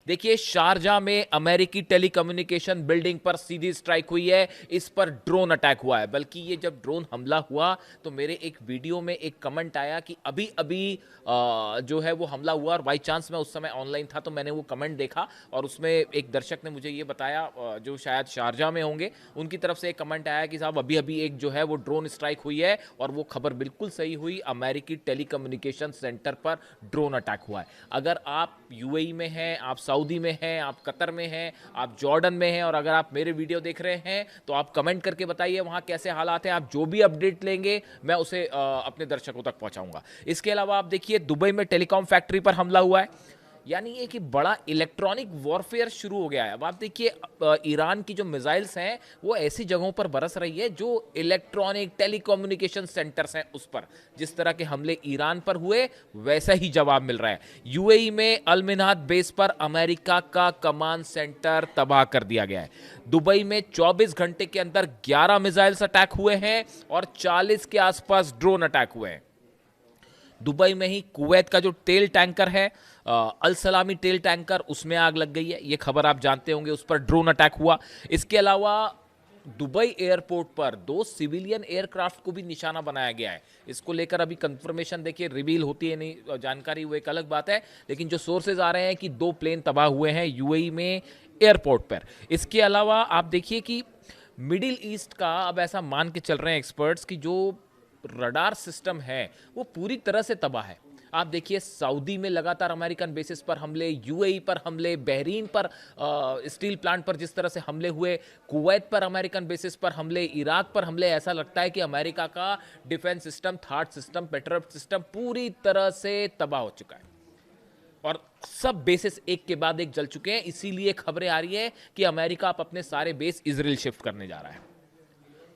देखिए, शारजाह में अमेरिकी टेलीकम्युनिकेशन बिल्डिंग पर सीधी स्ट्राइक हुई है। इस पर ड्रोन अटैक हुआ है। बल्कि ये जब ड्रोन हमला हुआ तो मेरे एक वीडियो में एक कमेंट आया कि अभी अभी जो है वो हमला हुआ, और बाई चांस मैं उस समय ऑनलाइन था तो मैंने वो कमेंट देखा, और उसमें एक दर्शक ने मुझे ये बताया, जो शायद शारजाह में होंगे, उनकी तरफ से एक कमेंट आया कि साहब अभी अभी एक जो है वो ड्रोन स्ट्राइक हुई है, और वो खबर बिल्कुल सही हुई। अमेरिकी टेलीकम्युनिकेशन सेंटर पर ड्रोन अटैक हुआ है। अगर आप यूएई में हैं, आप सऊदी में हैं, आप कतर में हैं, आप जॉर्डन में हैं, और अगर आप मेरे वीडियो देख रहे हैं तो आप कमेंट करके बताइए वहां कैसे हालात हैं। आप जो भी अपडेट लेंगे मैं उसे अपने दर्शकों तक पहुंचाऊंगा। इसके अलावा आप देखिए, दुबई में टेलीकॉम फैक्ट्री पर हमला हुआ है। यानी ये कि बड़ा इलेक्ट्रॉनिक वॉरफेयर शुरू हो गया है। अब आप देखिए, ईरान की जो मिसाइल्स हैं वो ऐसी जगहों पर बरस रही है जो इलेक्ट्रॉनिक टेलीकम्युनिकेशन सेंटर्स हैं उस पर। जिस तरह के हमले ईरान पर हुए वैसा ही जवाब मिल रहा है। यूएई में अल मिन्हाद बेस पर अमेरिका का कमांड सेंटर तबाह कर दिया गया है। दुबई में 24 घंटे के अंदर 11 मिसाइल्स अटैक हुए हैं और 40 के आसपास ड्रोन अटैक हुए हैं। दुबई में ही कुवैत का जो तेल टैंकर है, अल सलामी तेल टैंकर, उसमें आग लग गई है। ये खबर आप जानते होंगे, उस पर ड्रोन अटैक हुआ। इसके अलावा दुबई एयरपोर्ट पर 2 सिविलियन एयरक्राफ्ट को भी निशाना बनाया गया है। इसको लेकर अभी कंफर्मेशन देखिए रिवील होती है नहीं, जानकारी वो एक अलग बात है, लेकिन जो सोर्सेज आ रहे हैं कि 2 प्लेन तबाह हुए हैं यूएई में एयरपोर्ट पर। इसके अलावा आप देखिए कि मिडिल ईस्ट का अब ऐसा मान के चल रहे हैं एक्सपर्ट्स कि जो रडार सिस्टम है वो पूरी तरह से तबाह है। आप देखिए, सऊदी में लगातार अमेरिकन बेसिस पर हमले, यूएई पर हमले, बहरीन पर स्टील प्लांट पर जिस तरह से हमले हुए, कुवैत पर अमेरिकन बेसिस पर हमले, इराक पर हमले। ऐसा लगता है कि अमेरिका का defence system, THAAD system, Patriot system पूरी तरह से तबाह हो चुका है, और सब बेसिस एक के बाद एक जल चुके हैं। इसीलिए खबरें आ रही है कि अमेरिका अब अपने सारे बेस इजराइल शिफ्ट करने जा रहा है।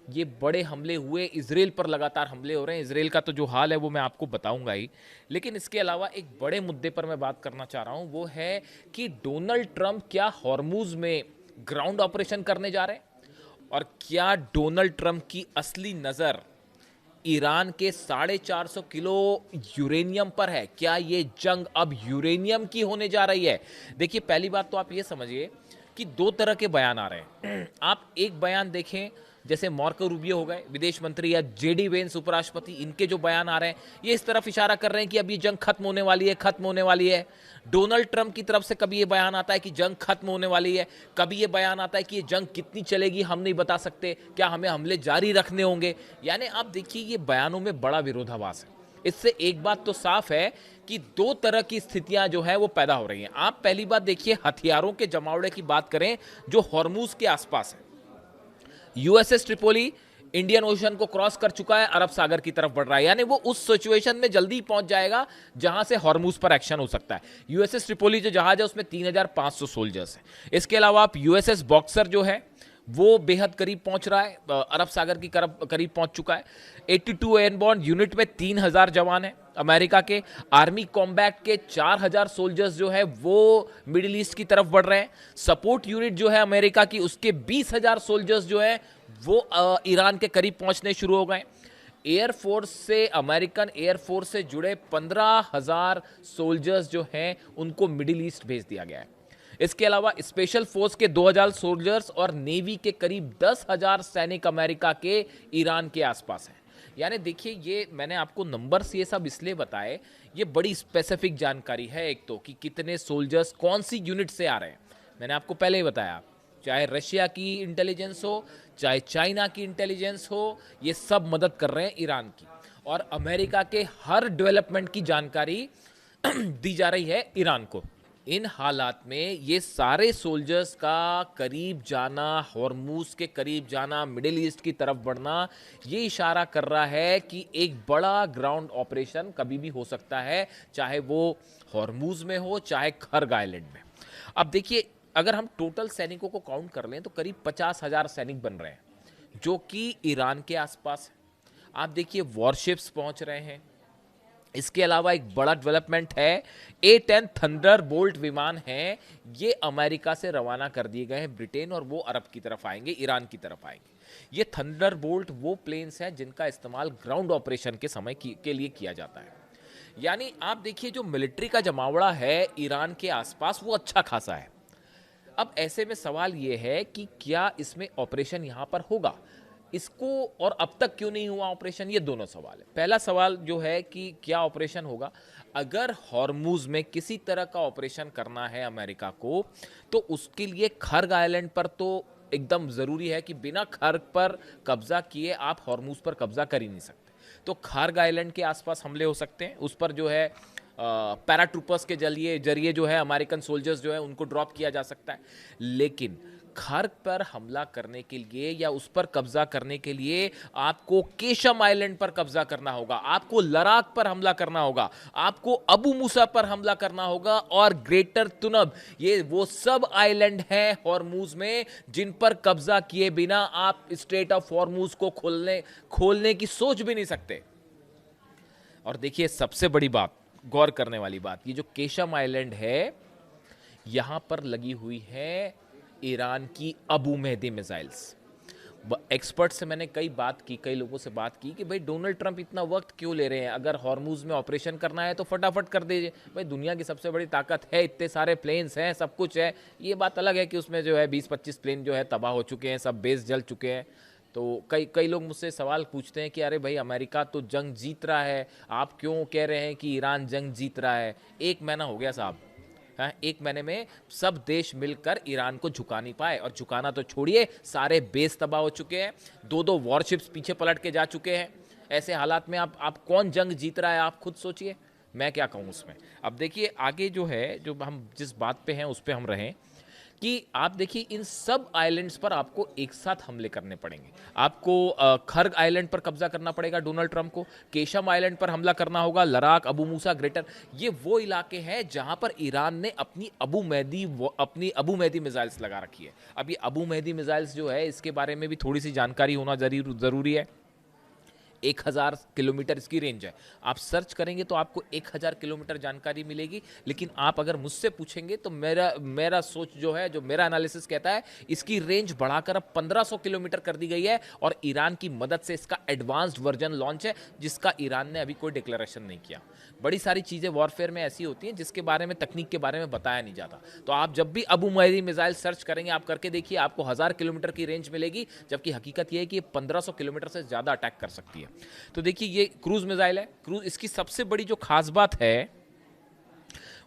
ये बड़े हमले हुए, इजराइल पर लगातार हमले हो रहे हैं। इजराइल का तो जो हाल है वो मैं आपको बताऊंगा ही, लेकिन इसके अलावा एक बड़े मुद्दे पर मैं बात करना चाह रहा हूं, वो है कि डोनाल्ड ट्रंप क्या हॉर्मुज में ग्राउंड ऑपरेशन करने जा रहे हैं, और क्या डोनाल्ड ट्रंप की असली नज़र ईरान के 450 किलो यूरेनियम पर है। क्या ये जंग अब यूरेनियम की होने जा रही है? देखिए, पहली बात तो आप ये समझिए कि 2 तरह के बयान आ रहे हैं। आप एक बयान देखें, जैसे मार्को रूबियो हो गए विदेश मंत्री, या जेडी वेंस उपराष्ट्रपति, इनके जो बयान आ रहे हैं ये इस तरफ इशारा कर रहे हैं कि अब ये जंग खत्म होने वाली है, खत्म होने वाली है। डोनाल्ड ट्रंप की तरफ से कभी ये बयान आता है कि जंग खत्म होने वाली है, कभी ये बयान आता है कि ये जंग कितनी चलेगी हम नहीं बता सकते, क्या हमें हमले जारी रखने होंगे। यानी आप देखिए, ये बयानों में बड़ा विरोधाभास है। इससे एक बात तो साफ है कि 2 तरह की स्थितियां जो है वो पैदा हो रही हैं। आप पहली बात देखिए, हथियारों के जमावड़े की बात करें जो हॉर्मुज के आसपास है। यूएसएस ट्रिपोली इंडियन ओशन को क्रॉस कर चुका है, अरब सागर की तरफ बढ़ रहा है। यानी वो उस सिचुएशन में जल्दी पहुंच जाएगा जहां से हॉर्मुज पर एक्शन हो सकता है। यूएसएस ट्रिपोली जो जहाज है उसमें 3,500 सोल्जर्स हैं। इसके अलावा आप यूएसएस बॉक्सर जो है वो बेहद करीब पहुंच रहा है, अरब सागर की करीब पहुंच चुका है। 82 एयरबॉर्न यूनिट में 3,000 जवान हैं अमेरिका के। आर्मी कॉम्बैट के 4,000 सोल्जर्स जो है वो मिडिल ईस्ट की तरफ बढ़ रहे हैं। सपोर्ट यूनिट जो है अमेरिका की, उसके 20,000 सोल्जर्स जो है वो ईरान के करीब पहुंचने शुरू हो गए। एयरफोर्स से, अमेरिकन एयरफोर्स से जुड़े 15,000 सोल्जर्स जो हैं उनको मिडिल ईस्ट भेज दिया गया है। इसके अलावा स्पेशल फोर्स के 2,000 सोल्जर्स और नेवी के करीब 10,000 सैनिक अमेरिका के ईरान के आसपास हैं। यानी देखिए, ये मैंने आपको नंबर्स ये सब इसलिए बताए, ये बड़ी स्पेसिफिक जानकारी है। एक तो कि कितने सोल्जर्स कौन सी यूनिट से आ रहे हैं, मैंने आपको पहले ही बताया। चाहे रशिया की इंटेलिजेंस हो, चाहे चाइना की इंटेलिजेंस हो, ये सब मदद कर रहे हैं ईरान की, और अमेरिका के हर डेवलपमेंट की जानकारी दी जा रही है ईरान को। इन हालात में ये सारे सोल्जर्स का करीब जाना, हॉर्मुज के करीब जाना, मिडिल ईस्ट की तरफ बढ़ना, ये इशारा कर रहा है कि एक बड़ा ग्राउंड ऑपरेशन कभी भी हो सकता है, चाहे वो हॉर्मुज में हो, चाहे खर्ग आइलैंड में। अब देखिए, अगर हम टोटल सैनिकों को काउंट कर लें तो करीब 50,000 सैनिक बन रहे हैं जो कि ईरान के आसपास है। आप देखिए, वॉरशिप्स पहुंच रहे हैं। इसके अलावा एक बड़ा डेवलपमेंट है, A-10 थंडरबोल्ट विमान हैं, ये अमेरिका से रवाना कर दिए गए हैं ब्रिटेन, और वो अरब की तरफ आएंगे, ईरान की तरफ आएंगे। ये थंडरबोल्ट वो प्लेन्स हैं जिनका इस्तेमाल ग्राउंड ऑपरेशन के समय के लिए किया जाता है। यानी आप देखिए जो मिलिट्री का जमावड़ा है ईरान के आसपास वो अच्छा खासा है। अब ऐसे में सवाल ये है कि क्या इसमें ऑपरेशन यहां पर होगा इसको, और अब तक क्यों नहीं हुआ ऑपरेशन, ये दोनों सवाल है। पहला सवाल जो है कि क्या ऑपरेशन होगा, अगर हॉर्मूज में किसी तरह का ऑपरेशन करना है अमेरिका को, तो उसके लिए खर्ग आइलैंड पर तो एकदम जरूरी है कि बिना खर्ग पर कब्जा किए आप हॉर्मूज पर कब्जा कर ही नहीं सकते। तो खर्ग आइलैंड के आसपास हमले हो सकते हैं, उस पर जो है पैराट्रूपर्स के जरिए जो है अमेरिकन सोल्जर्स जो है उनको ड्रॉप किया जा सकता है। लेकिन खर्ग पर हमला करने के लिए या उस पर कब्जा करने के लिए आपको केशम आइलैंड पर कब्जा करना होगा, आपको लद्दाख पर हमला करना होगा, आपको अबू मूसा पर हमला करना होगा, और ग्रेटर तुनब, ये वो सब आइलैंड हैं हॉर्मूज में जिन पर कब्जा किए बिना आप स्ट्रेट ऑफ हॉर्मूज को खोलने की सोच भी नहीं सकते। और देखिए सबसे बड़ी बात, गौर करने वाली बात, ये जो केशम आइलैंड है यहां पर लगी हुई है ईरान की अबू मेहदी मिसाइल्स। एक्सपर्ट से मैंने कई लोगों से बात की कि भाई डोनाल्ड ट्रंप इतना वक्त क्यों ले रहे हैं, अगर हॉर्मूज में ऑपरेशन करना है तो फटाफट कर दीजिए, भाई दुनिया की सबसे बड़ी ताकत है, इतने सारे प्लेन्स हैं, सब कुछ है। ये बात अलग है कि उसमें जो है 20-25 प्लेन जो है तबाह हो चुके हैं, सब बेस जल चुके हैं। तो कई लोग मुझसे सवाल पूछते हैं कि अरे भाई अमेरिका तो जंग जीत रहा है, आप क्यों कह रहे हैं कि ईरान जंग जीत रहा है। 1 महीना हो गया साहब, हाँ 1 महीने में सब देश मिलकर ईरान को झुका नहीं पाए, और झुकाना तो छोड़िए सारे बेस तबाह हो चुके हैं, 2-2 वॉरशिप्स पीछे पलट के जा चुके हैं। ऐसे हालात में आप कौन जंग जीत रहा है, आप खुद सोचिए, मैं क्या कहूँ उसमें। अब देखिए आगे जो है, जो हम जिस बात पे हैं उस पे हम रहें, कि आप देखिए इन सब आइलैंड्स पर आपको एक साथ हमले करने पड़ेंगे। आपको खर्ग आइलैंड पर कब्जा करना पड़ेगा डोनाल्ड ट्रंप को, केशम आइलैंड पर हमला करना होगा, लद्दाख, अबू मूसा, ग्रेटर, ये वो इलाके हैं जहां पर ईरान ने अपनी अबू मेहदी मिसाइल्स लगा रखी है। अब ये अबू मेहदी मिसाइल्स जो है इसके बारे में भी थोड़ी सी जानकारी होना जरूरी है। 1000 किलोमीटर इसकी रेंज है, आप सर्च करेंगे तो आपको 1000 किलोमीटर जानकारी मिलेगी। लेकिन आप अगर मुझसे पूछेंगे तो मेरा सोच जो है, जो मेरा एनालिसिस कहता है, इसकी रेंज बढ़ाकर अब 1500 किलोमीटर कर दी गई है, और ईरान की मदद से इसका एडवांस्ड वर्जन लॉन्च है जिसका ईरान ने अभी कोई डिक्लेरेशन नहीं किया। बड़ी सारी चीज़ें वॉरफेयर में ऐसी होती हैं जिसके बारे में, तकनीक के बारे में बताया नहीं जाता। तो आप जब भी अबू मेहदी मिसाइल सर्च करेंगे, आप करके देखिए, आपको 1000 किलोमीटर की रेंज मिलेगी, जबकि हकीकत यह है कि ये 1500 किलोमीटर से ज़्यादा अटैक कर सकती है। तो देखिए ये क्रूज मिसाइल है। क्रूज, इसकी सबसे बड़ी जो खास बात है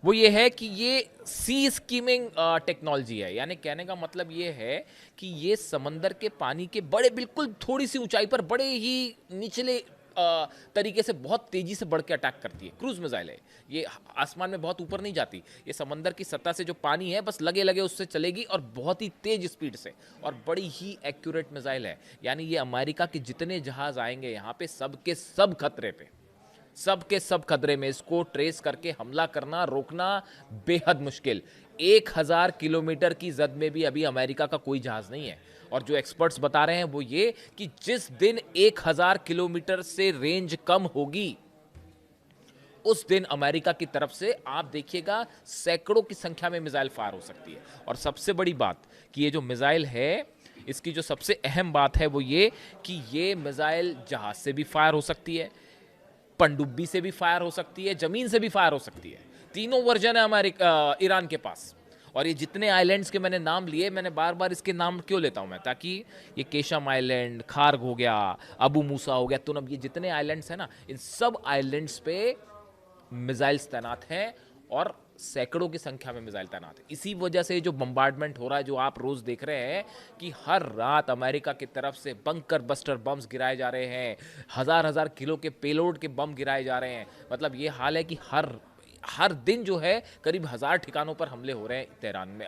वो ये है कि ये सी स्कीमिंग टेक्नोलॉजी है, यानी कहने का मतलब ये है कि ये समंदर के पानी के बड़े, बिल्कुल थोड़ी सी ऊंचाई पर, बड़े ही निचले तरीके से बहुत तेजी से बढ़ के अटैक करती है। क्रूज मिसाइल है, ये आसमान में बहुत ऊपर नहीं जाती, ये समंदर की सतह से जो पानी है बस लगे लगे उससे चलेगी, और बहुत ही तेज स्पीड से, और बड़ी ही एक्यूरेट मिसाइल है। यानी ये अमेरिका के जितने जहाज आएंगे यहाँ पे, सबके सब खतरे पे, सबके सब खतरे में, इसको ट्रेस करके हमला करना, रोकना बेहद मुश्किल। 1000 किलोमीटर की जद में भी अभी अमेरिका का कोई जहाज नहीं है। और जो एक्सपर्ट्स बता रहे हैं वो ये कि जिस दिन 1000 किलोमीटर से रेंज कम होगी, उस दिन अमेरिका की तरफ से आप देखिएगा सैकड़ों की संख्या में मिसाइल फायर हो सकती है। और सबसे बड़ी बात कि ये जो मिसाइल है, इसकी जो सबसे अहम बात है वो ये कि ये मिसाइल जहाज से भी फायर हो सकती है, पनडुब्बी से भी फायर हो सकती है, जमीन से भी फायर हो सकती है। तीनों वर्जन है ईरान के पास। और ये जितने आइलैंड्स के मैंने नाम लिए, मैंने बार बार इसके नाम क्यों लेता हूं मैं, ताकि ये केशम आइलैंड, खार्ग हो गया, अबू मूसा हो गया, तुनब, ये जितने आइलैंड्स हैं ना, इन सब आइलैंड्स पे मिसाइल्स तैनात हैं, और सैकड़ों की संख्या में मिसाइल तैनात है। इसी वजह से जो बम्बार्डमेंट हो रहा है, जो आप रोज देख रहे हैं कि हर रात अमेरिका की तरफ से बंकर बस्टर बम्स गिराए जा रहे हैं, 1000 किलो के पेलोड के बम गिराए जा रहे हैं। मतलब ये हाल है कि हर दिन जो है करीब 1000 ठिकानों पर हमले हो रहे हैं तेहरान में,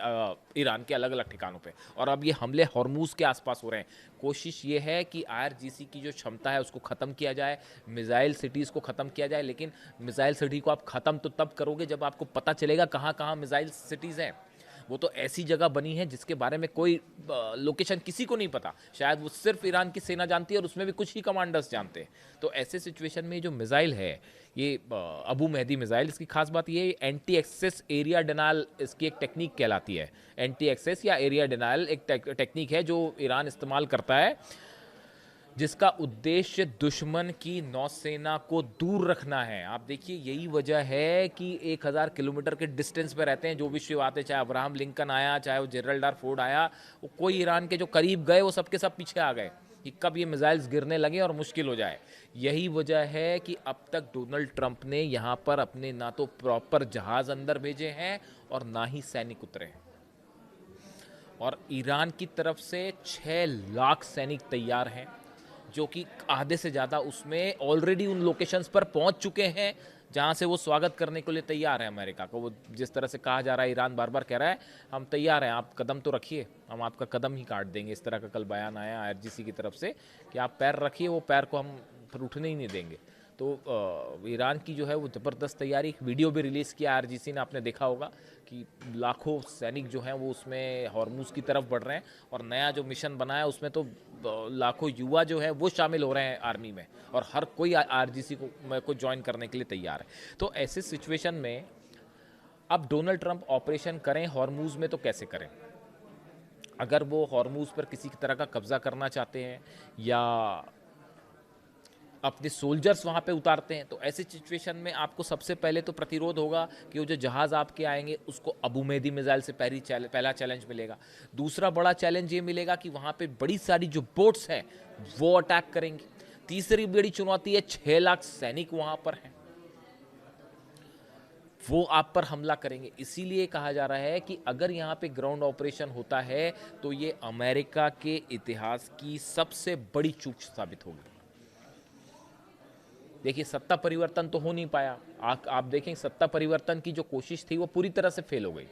ईरान के अलग अलग ठिकानों पे। और अब ये हमले हॉर्मूज के आसपास हो रहे हैं। कोशिश ये है कि IRGC की जो क्षमता है उसको ख़त्म किया जाए, मिसाइल सिटीज़ को ख़त्म किया जाए। लेकिन मिसाइल सिटी को आप ख़त्म तो तब करोगे जब आपको पता चलेगा कहाँ कहाँ मिसाइल सिटीज़ हैं। वो तो ऐसी जगह बनी है जिसके बारे में कोई लोकेशन किसी को नहीं पता, शायद वो सिर्फ ईरान की सेना जानती है, और उसमें भी कुछ ही कमांडर्स जानते हैं। तो ऐसे सिचुएशन में जो मिसाइल है, ये अबू मेहदी मिसाइल, इसकी खास बात ये है, एंटी एक्सेस एरिया डिनायल इसकी एक टेक्निक कहलाती है। एंटी एक्सेस या एरिया डिनायल एक टेक्निक है जो ईरान इस्तेमाल करता है, जिसका उद्देश्य दुश्मन की नौसेना को दूर रखना है। आप देखिए यही वजह है कि 1000 किलोमीटर के डिस्टेंस पे रहते हैं जो भी शिप आते, चाहे अब्राहम लिंकन आया, चाहे वो जेरल्ड आर फोर्ड आया, वो कोई ईरान के जो करीब गए वो सबके सब पीछे आ गए कि कब ये मिसाइल्स गिरने लगे और मुश्किल हो जाए। यही वजह है कि अब तक डोनाल्ड ट्रंप ने यहाँ पर अपने ना तो प्रॉपर जहाज अंदर भेजे हैं और ना ही सैनिक उतरे हैं। और ईरान की तरफ से 6 लाख सैनिक तैयार हैं, जो कि आधे से ज़्यादा उसमें ऑलरेडी उन लोकेशंस पर पहुंच चुके हैं जहां से वो स्वागत करने के लिए तैयार है अमेरिका को। वो जिस तरह से कहा जा रहा है, ईरान बार बार कह रहा है हम तैयार हैं, आप कदम तो रखिए, हम आपका कदम ही काट देंगे। इस तरह का कल बयान आया आईआरजीसी की तरफ से कि आप पैर रखिए, वो पैर को हम फिर उठने ही नहीं देंगे। तो ईरान की जो है वो ज़बरदस्त तैयारी, एक वीडियो भी रिलीज़ किया आईआरजीसी ने, आपने देखा होगा कि लाखों सैनिक जो हैं वो उसमें हॉर्मुज़ की तरफ बढ़ रहे हैं। और नया जो मिशन बना है उसमें तो लाखों युवा जो है वो शामिल हो रहे हैं आर्मी में, और हर कोई आईआरजीसी को ज्वाइन करने के लिए तैयार है। तो ऐसे सिचुएशन में अब डोनाल्ड ट्रंप ऑपरेशन करें हॉर्मुज़ में तो कैसे करें? अगर वो हॉर्मुज़ पर किसी तरह का कब्जा करना चाहते हैं या अपने सोल्जर्स वहाँ पे उतारते हैं, तो ऐसे सिचुएशन में आपको सबसे पहले तो प्रतिरोध होगा कि वो जो जहाज़ आपके आएंगे उसको अबू मेहदी मिसाइल से पहला चैलेंज मिलेगा। दूसरा बड़ा चैलेंज ये मिलेगा कि वहाँ पे बड़ी सारी जो बोट्स हैं वो अटैक करेंगी। तीसरी बड़ी चुनौती है 6 लाख सैनिक वहाँ पर हैं, वो आप पर हमला करेंगे। इसीलिए कहा जा रहा है कि अगर यहाँ पे ग्राउंड ऑपरेशन होता है तो ये अमेरिका के इतिहास की सबसे बड़ी चूक साबित होगी। देखिए सत्ता परिवर्तन तो हो नहीं पाया, आप देखें सत्ता परिवर्तन की जो कोशिश थी वो पूरी तरह से फेल हो गई।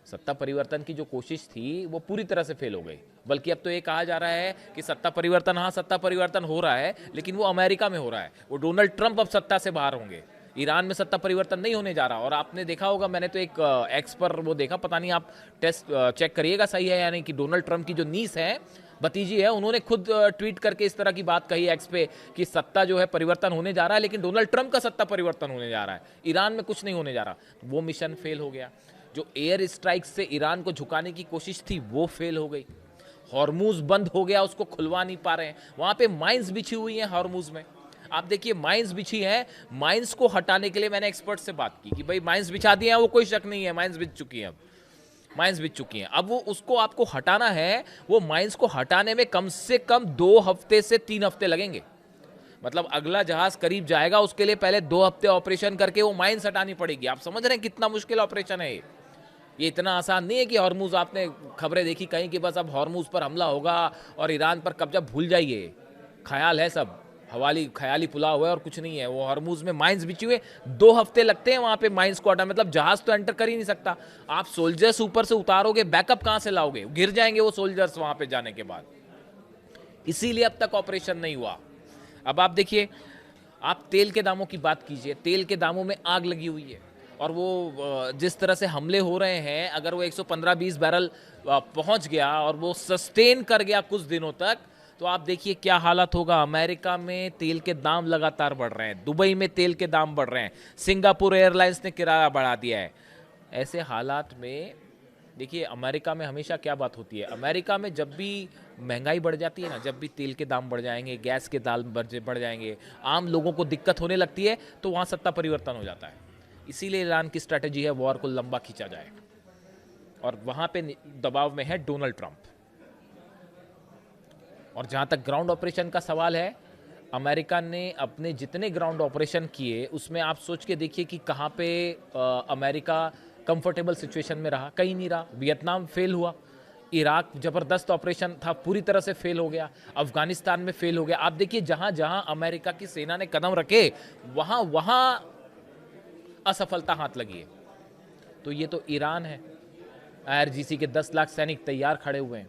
सत्ता परिवर्तन की जो कोशिश थी वो पूरी तरह से फेल हो गई। बल्कि अब तो ये कहा जा रहा है कि सत्ता परिवर्तन, हाँ सत्ता परिवर्तन हो रहा है, लेकिन वो अमेरिका में हो रहा है। वो डोनाल्ड ट्रंप अब सत्ता से बाहर होंगे, ईरान में सत्ता परिवर्तन नहीं होने जा रहा। और आपने देखा होगा, मैंने तो एक एक्स पर वो देखा, पता नहीं आप टेस्ट चेक करिएगा सही है या नहीं, कि डोनाल्ड ट्रंप की जो नीस है, भतीजी है, उन्होंने खुद ट्वीट करके इस तरह की बात कही एक्स पे कि सत्ता जो है परिवर्तन होने जा रहा है, लेकिन डोनाल्ड ट्रंप का सत्ता परिवर्तन होने जा रहा है, ईरान में कुछ नहीं होने जा रहा। वो मिशन फेल हो गया। जो एयर स्ट्राइक से ईरान को झुकाने की कोशिश थी वो फेल हो गई। हॉर्मुज बंद हो गया, उसको खुलवा नहीं पा रहे हैं। वहां पे माइंस बिछी हुई हैं हॉर्मुज में, आप देखिए माइंस बिछी है। माइंस को हटाने के लिए मैंने एक्सपर्ट से बात की कि भाई माइंस बिछा दिए हैं, वो कोई शक नहीं है, माइंस बिछ चुकी हैं, अब माइंस बिछ चुकी हैं। अब वो उसको आपको हटाना है, वो माइंस को हटाने में कम से कम 2 हफ्ते से 3 हफ्ते लगेंगे। मतलब अगला जहाज करीब जाएगा, उसके लिए पहले 2 हफ्ते ऑपरेशन करके वो माइंस हटानी पड़ेगी। आप समझ रहे हैं कितना मुश्किल ऑपरेशन है ये इतना आसान नहीं है कि हॉर्मुज, आपने खबरें देखी कहीं कि बस अब हॉर्मुज पर हमला होगा और ईरान पर कब्जा, भूल जाइए, ख्याल है सब, ख्याली पुलाव है और कुछ नहीं है। वो हॉर्मुज में माइंस बिछी हुए, 2 हफ्ते लगते हैं वहां पे माइंस को हटा। मतलब जहाज तो एंटर कर ही नहीं सकता। आप सोल्जर्स ऊपर से उतारोगे, बैकअप कहां से लाओगे? गिर जाएंगे वो सोल्जर्स वहां पे जाने के बाद। इसीलिए अब तक ऑपरेशन नहीं हुआ। अब आप देखिए, आप तेल के दामों की बात कीजिए, तेल के दामों में आग लगी हुई है। और वो जिस तरह से हमले हो रहे हैं, अगर वो 115-20 बैरल पहुंच गया और वो सस्टेन कर गया कुछ दिनों तक, तो आप देखिए क्या हालत होगा। अमेरिका में तेल के दाम लगातार बढ़ रहे हैं, दुबई में तेल के दाम बढ़ रहे हैं, सिंगापुर एयरलाइंस ने किराया बढ़ा दिया है। ऐसे हालात में देखिए अमेरिका में हमेशा क्या बात होती है, अमेरिका में जब भी महंगाई बढ़ जाती है ना, जब भी तेल के दाम बढ़ जाएंगे, गैस के दाम बढ़ जाएंगे, आम लोगों को दिक्कत होने लगती है, तो वहाँ सत्ता परिवर्तन हो जाता है। इसीलिए ईरान की स्ट्रैटेजी है वॉर को लंबा खींचा जाए, और वहाँ पे दबाव में है डोनाल्ड ट्रंप। और जहाँ तक ग्राउंड ऑपरेशन का सवाल है, अमेरिका ने अपने जितने ग्राउंड ऑपरेशन किए उसमें आप सोच के देखिए कि कहाँ पे अमेरिका कंफर्टेबल सिचुएशन में रहा, कहीं नहीं रहा। वियतनाम फेल हुआ, इराक जबरदस्त ऑपरेशन था, पूरी तरह से फेल हो गया, अफगानिस्तान में फेल हो गया। आप देखिए जहां जहां अमेरिका की सेना ने कदम रखे वहां वहां असफलता हाथ लगी है। तो ये तो ईरान है, आईआरजीसी के 10 लाख सैनिक तैयार खड़े हुए हैं,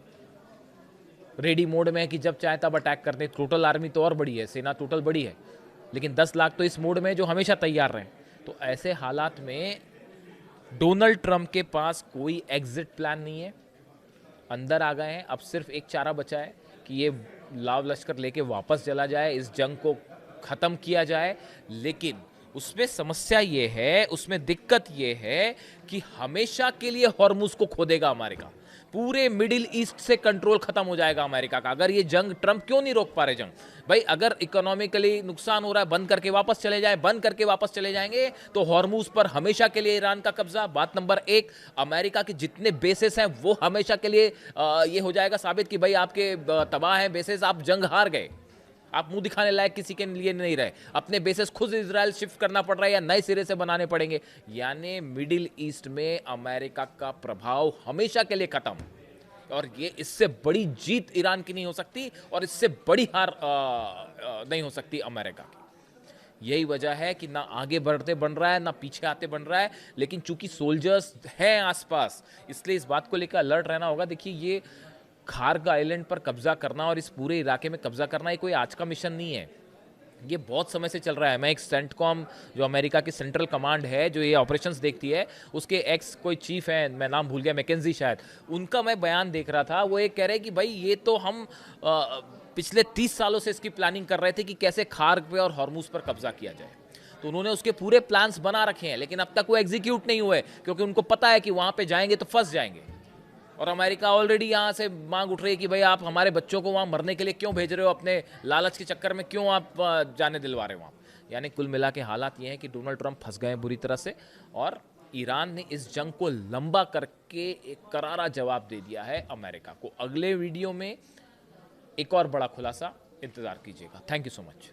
रेडी मोड में है कि जब चाहे तब अटैक करते हैं। टोटल आर्मी तो और बड़ी है, सेना टोटल बड़ी है, लेकिन 10 लाख तो इस मोड में है जो हमेशा तैयार रहे। तो ऐसे हालात में डोनाल्ड ट्रंप के पास कोई एग्जिट प्लान नहीं है। अंदर आ गए हैं, अब सिर्फ एक चारा बचा है कि ये लाव लश्कर लेके वापस चला जाए, इस जंग को ख़त्म किया जाए। लेकिन उसमें समस्या ये है, उसमें दिक्कत ये है कि हमेशा के लिए हॉर्मुज को खो देगा अमेरिका। पूरे मिडिल ईस्ट से कंट्रोल खत्म हो जाएगा अमेरिका का। अगर ये जंग, ट्रंप क्यों नहीं रोक पा रहे जंग? भाई अगर इकोनॉमिकली नुकसान हो रहा है, बंद करके वापस चले जाए, बंद करके वापस चले जाएंगे तो हॉर्मुज पर हमेशा के लिए ईरान का कब्जा। बात नंबर एक, अमेरिका के जितने बेसेस हैं वो हमेशा के लिए ये हो जाएगा साबित कि भाई आपके तबाह हैं बेसेस, आप जंग हार गए, आप मुंह दिखाने लायक किसी के लिए नहीं रहे, अपने बेसेस खुद इजराइल शिफ्ट करना पड़ रहा है या नए सिरे से बनाने पड़ेंगे। यानी मिडिल ईस्ट में अमेरिका का प्रभाव हमेशा के लिए खत्म। और ये इससे बड़ी जीत ईरान की नहीं हो सकती और इससे बड़ी हार नहीं हो सकती अमेरिका की। यही वजह है कि ना आगे बढ़ते बन रहा है ना पीछे आते बन रहा है, लेकिन चूंकि सोल्जर्स हैं आसपास, इसलिए इस बात को लेकर अलर्ट रहना होगा। देखिए, ये खार्ग आइलैंड पर कब्जा करना और इस पूरे इलाके में कब्जा करना ये कोई आज का मिशन नहीं है, ये बहुत समय से चल रहा है। मैं एक सेंटकॉम, जो अमेरिका की सेंट्रल कमांड है जो ये ऑपरेशंस देखती है, उसके एक्स कोई चीफ है, मैं नाम भूल गया, मैकेंजी शायद, उनका मैं बयान देख रहा था। वो ये कह रहे कि भाई ये तो हम पिछले 30 सालों से इसकी प्लानिंग कर रहे थे कि कैसे खार्ग पे और हॉर्मुज पर कब्जा किया जाए। तो उन्होंने उसके पूरे प्लान्स बना रखे हैं, लेकिन अब तक वो एग्जीक्यूट नहीं हुए क्योंकि उनको पता है कि वहाँ पे जाएंगे तो फंस जाएंगे। और अमेरिका ऑलरेडी यहाँ से मांग उठ रही है कि भाई आप हमारे बच्चों को वहाँ मरने के लिए क्यों भेज रहे हो, अपने लालच के चक्कर में क्यों आप जाने दिलवा रहे हो वहाँ। यानी कुल मिला के हालात ये हैं कि डोनाल्ड ट्रंप फंस गए बुरी तरह से, और ईरान ने इस जंग को लंबा करके एक करारा जवाब दे दिया है अमेरिका को। अगले वीडियो में एक और बड़ा खुलासा, इंतजार कीजिएगा। Thank you so much.